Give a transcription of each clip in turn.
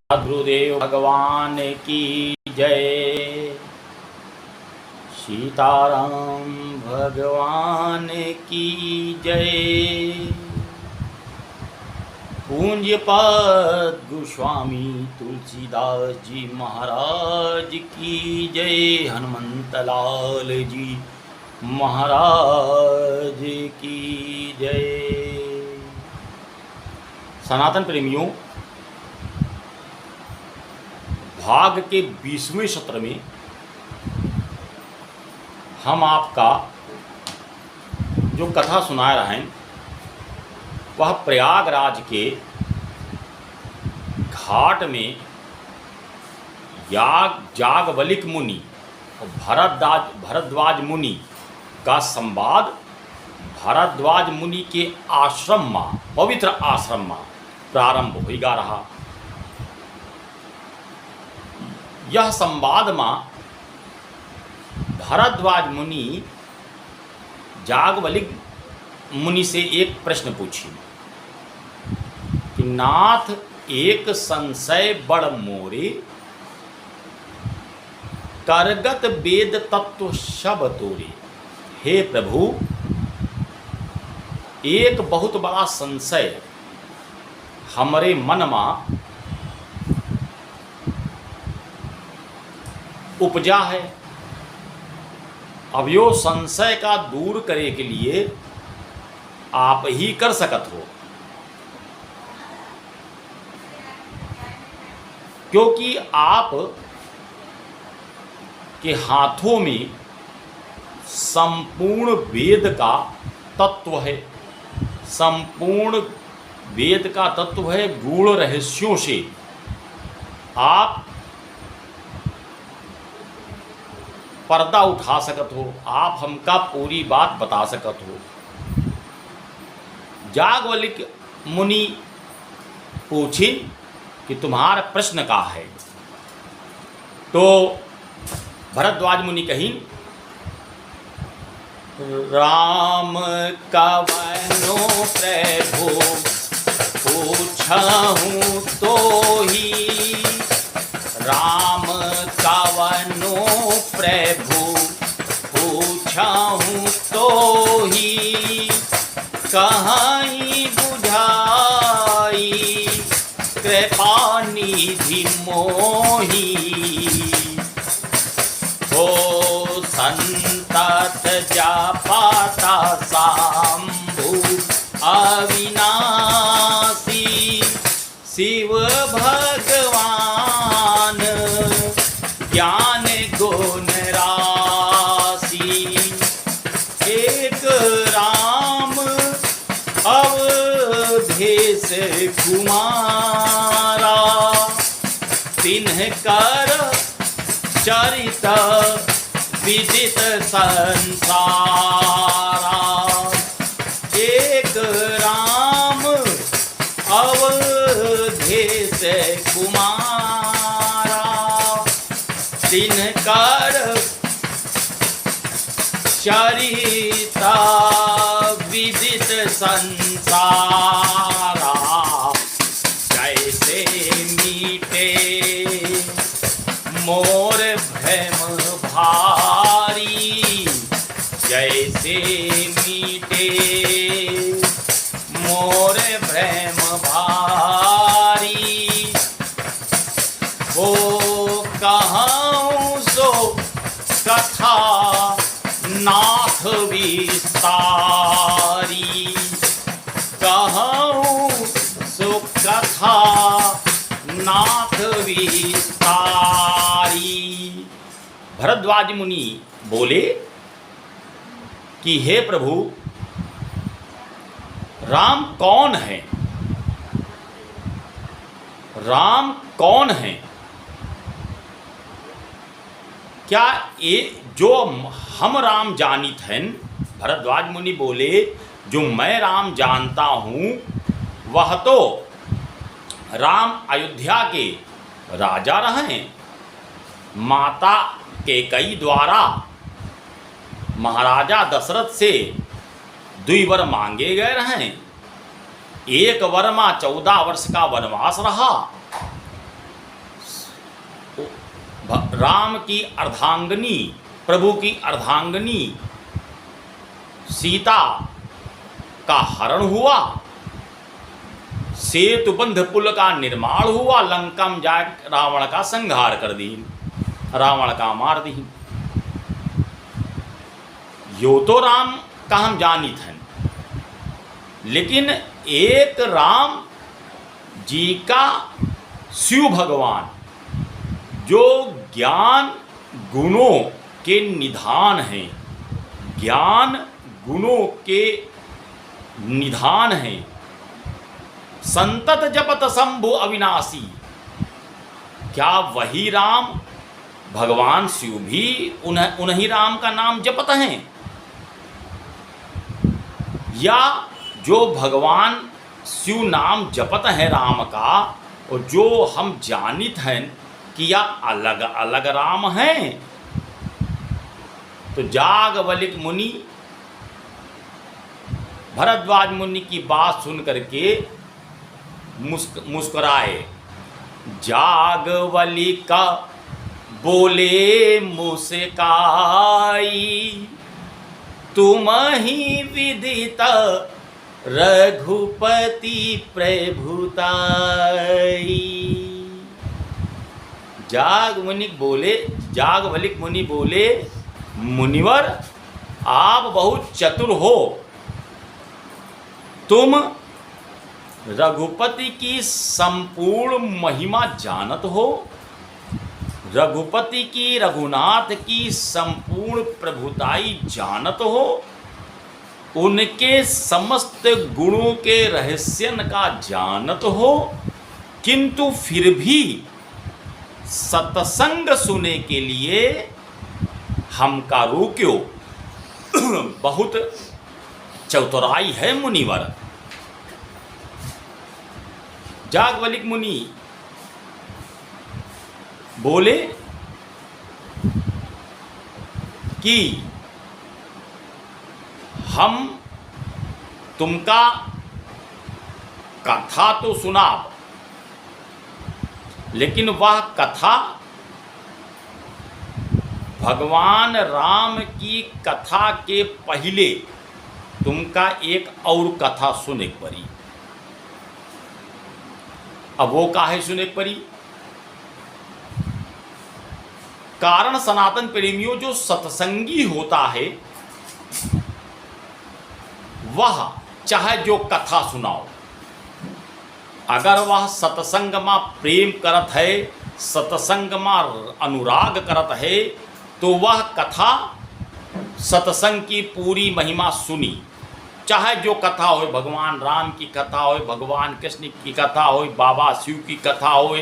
गुरुदेव भगवान की जय। सीताराम भगवान की जय। पूज्यपाद गोस्वामी तुलसीदास जी महाराज की जय। हनुमंतलाल जी महाराज की जय। सनातन प्रेमियों, भाग के 20वें सत्र में हम आपका जो कथा सुना रहे हैं वह प्रयागराज के घाट में याज्ञवल्क्य मुनि और भरद्वाज मुनि का संवाद भरद्वाज मुनि के आश्रम में, पवित्र आश्रम में प्रारंभ होगा रहा। यह संवाद में भरद्वाज मुनि याज्ञवल्क्य मुनि से एक प्रश्न पूछी कि नाथ, एक संशय बड़ मोरे, करगत वेद तत्व सब तोरे। हे प्रभु, एक बहुत बड़ा संशय हमारे मन में उपजा है। अब यो संशय का दूर करे के लिए आप ही कर सकत हो, क्योंकि आप के हाथों में संपूर्ण वेद का तत्व है। संपूर्ण वेद का तत्व है। गूढ़ रहस्यों से आप पर्दा उठा सकत हो, आप हमका पूरी बात बता सकत हो। याज्ञवल्क्य मुनि पूछी कि तुम्हारा प्रश्न का है। तो भरद्वाज मुनि कही, राम कवनो प्रभु पूछहूँ तो ही, राम कवनो प्रभु पूछहूँ तो ही, कहीं बुझाई कृपा निधि मोही। हो संतत जापाता शंभु अविनाशी, शिव भगवान ज्ञान गुण राशि। एक राम अवधेश कुमारा, तिन्हकर चरित विदित संसारा। एक राम अवधेश कुमारा, तिन्हकर चरिता विदित संसारा। जैसे मीटे मोर भ्रम भारी, जैसे मीटे मोर भ्रम भारी। वो कहूँ सो कथा नाथ विस्तारी, कहूँ सो कथा नाथ विस्तारी। भरद्वाज मुनि बोले कि हे प्रभु, राम कौन है? राम कौन है? क्या ये जो हम राम जानित हैं? भरद्वाज मुनि बोले, जो मैं राम जानता हूँ वह तो राम अयोध्या के राजा रहे, माता कैकेयी द्वारा महाराजा दशरथ से 2 वर मांगे गए रहे। 1 वर में 14 वर्ष का वनवास रहा राम की अर्धांगिनी, प्रभु की अर्धांगिनी सीता का हरण हुआ, सेतुबंध पुल का निर्माण हुआ, लंका में जा रावण का संहार कर दी, रावण का मार दी। यो तो राम का हम जानित हैं, लेकिन एक राम जी का शिव भगवान जो ज्ञान गुणों के निधान हैं, ज्ञान गुणों के निधान हैं, संतत जपत शंभु अविनाशी, क्या वही राम भगवान शिव भी उन्हीं राम का नाम जपत हैं, या जो भगवान शिव नाम जपत है राम का और जो हम जानित हैं कि यह अलग अलग राम हैं? तो जागवलिक मुनि भरद्वाज मुनि की बात सुन करके मुस्कुराए। जागवलिक बोले मुस्काई, तुम ही विदित रघुपति प्रभुताई। जागवलिक मुनि बोले, मुनिवर आप बहुत चतुर हो, तुम रघुपति की संपूर्ण महिमा जानत हो, रघुपति की, रघुनाथ की संपूर्ण प्रभुताई जानत हो, उनके समस्त गुणों के रहस्यन का जानत हो, किंतु फिर भी सत्संग सुने के लिए हमका रोक्यो, बहुत चतुराई है मुनिवर। जागवलिक मुनि बोले कि हम तुमका कथा तो सुनाब, लेकिन वह कथा भगवान राम की कथा के पहले तुमका एक और कथा सुने पड़ी। अब वो काहे सुने पड़ी? कारण सनातन प्रेमियों, जो सत्संगी होता है वह चाहे जो कथा सुनाओ, अगर वह सत्संग में प्रेम करत है, सत्संग में अनुराग करत है, तो वह कथा सत्संग की पूरी महिमा सुनी, चाहे जो कथा हो, भगवान राम की कथा हो, भगवान कृष्ण की कथा हो, बाबा शिव की कथा हो,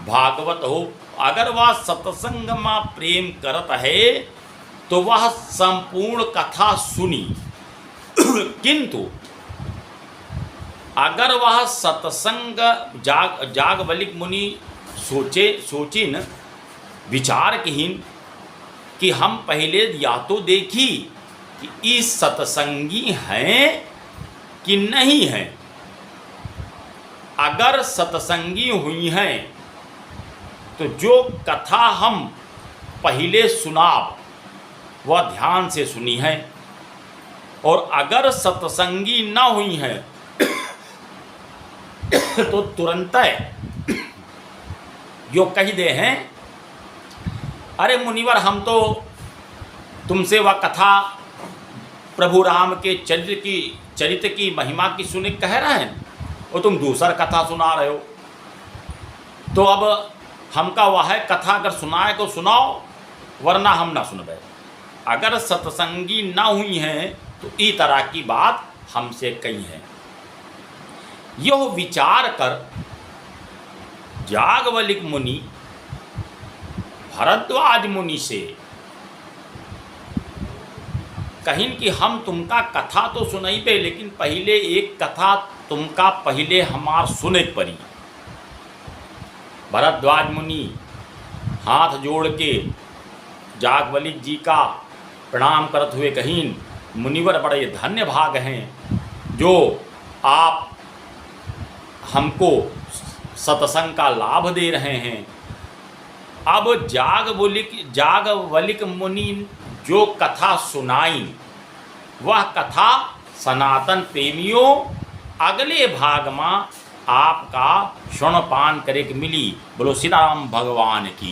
भागवत हो, अगर वह सत्संग में प्रेम करत है तो वह संपूर्ण कथा सुनी। किंतु अगर वह सत्संग जागवलिक मुनि सोचिन विचारहीन कि हम पहले या तो देखी कि इस सत्संगी हैं कि नहीं हैं, अगर सत्संगी हुई हैं तो जो कथा हम पहले सुनाब वह ध्यान से सुनी है, और अगर सत्संगी ना हुई हैं तो तुरंत यो कह दे हैं, अरे मुनिवर हम तो तुमसे वह कथा प्रभु राम के चरित्र की महिमा की सुने कह रहे हैं और तुम दूसरा कथा सुना रहे हो, तो अब हमका वह कथा अगर सुनाए तो सुनाओ, वरना हम ना सुनबे। अगर सत्संगी ना हुई हैं तो इस तरह की बात हमसे कही है। यह विचार कर जागवलिक मुनि भरद्वाज मुनि से कहिन कि हम तुमका कथा तो सुनाई पे, लेकिन पहले एक कथा तुमका पहले हमार सुने पड़ी। भरद्वाज मुनि हाथ जोड़ के जागवलिक जी का प्रणाम करते हुए कहिन, मुनिवर बड़े धन्य भाग हैं जो आप हमको सत्संग का लाभ दे रहे हैं, अब जागवलिक मुनि जो कथा सुनाई, वह कथा सनातन प्रेमियों अगले भाग में आपका श्रवणपान करे के मिली। बोलो सीताराम भगवान की।